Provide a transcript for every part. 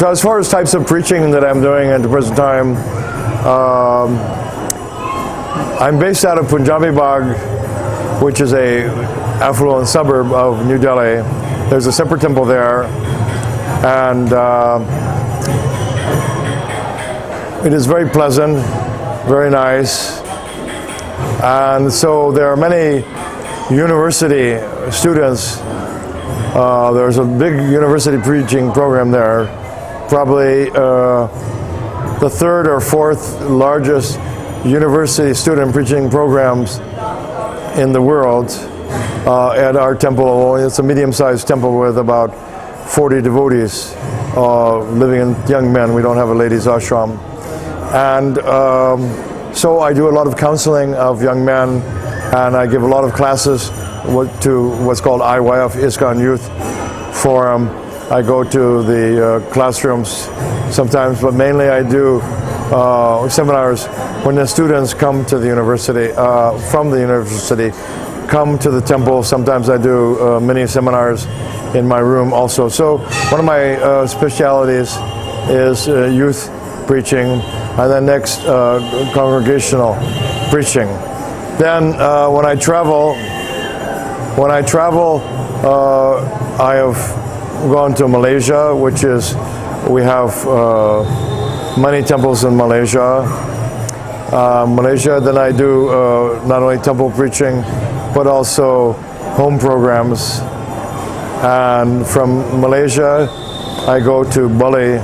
So as far as types of preaching that I'm doing at the present time, I'm based out of Punjabi Bagh, which is a affluent suburb of New Delhi. There's a separate temple there, and it is very pleasant, very nice. And so there are many university students. There's a big university preaching program there, probably the third or fourth largest university student preaching programs in the world at our temple. It's a medium-sized temple with about 40 devotees living in young men. We don't have a ladies' ashram. And so I do a lot of counseling of young men, and I give a lot of classes to what's called IYF, ISKCON Youth Forum. I go to the classrooms sometimes, but mainly I do seminars when the students come to the university, from the university, come to the temple. Sometimes I do mini seminars in my room also. So one of my specialities is youth preaching, and then next congregational preaching. Then when I travel, I have gone to Malaysia, which is, we have many temples in Malaysia. Then I do not only temple preaching, but also home programs. And from Malaysia, I go to Bali.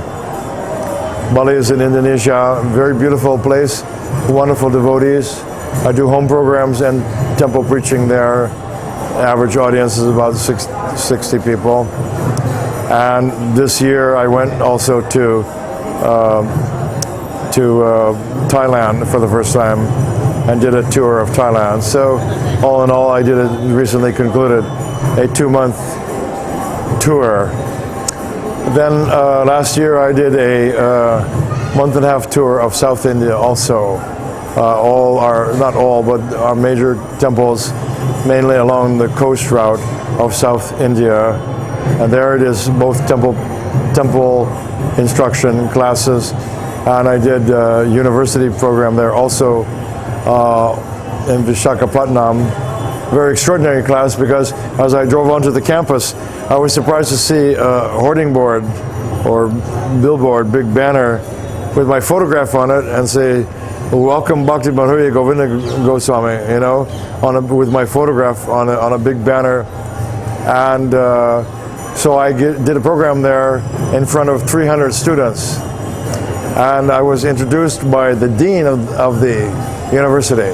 Bali is in Indonesia, very beautiful place, wonderful devotees. I do home programs and temple preaching there. Average audience is about 60 people. And this year I went also to Thailand for the first time and did a tour of Thailand. So all in all, I recently concluded a 2-month tour. Then last year I did a month-and-a-half tour of South India also. Not all, but our major temples, mainly along the coast route of South India. And there it is, both temple instruction classes, and I did a university program there also in Visakhapatnam. Very extraordinary class, because as I drove onto the campus, I was surprised to see a hoarding board or billboard, big banner with my photograph on it, and say, "Welcome Bhakti Madhurya Govinda Swami," with my photograph on a big banner. And so I did a program there in front of 300 students. And I was introduced by the dean of the university.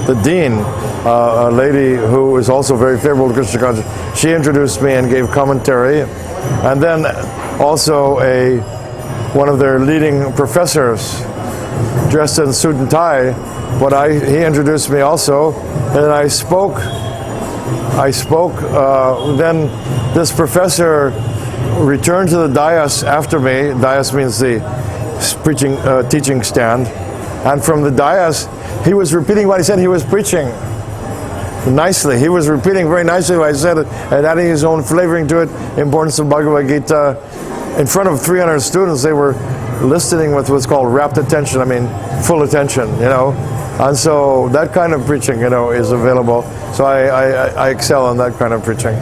The dean, a lady who is also very favorable to Krishna consciousness, she introduced me and gave commentary. And then also one of their leading professors, dressed in suit and tie, but he introduced me also, and I spoke. Then this professor returned to the dais after me. Dais means the teaching stand, and from the dais he was repeating what he said he was preaching nicely. He was repeating very nicely what I said and adding his own flavoring to it. Importance of Bhagavad Gita in front of 300 students. They were listening with what's called rapt attention. I mean, full attention, And so that kind of preaching, is available. So I excel in that kind of preaching.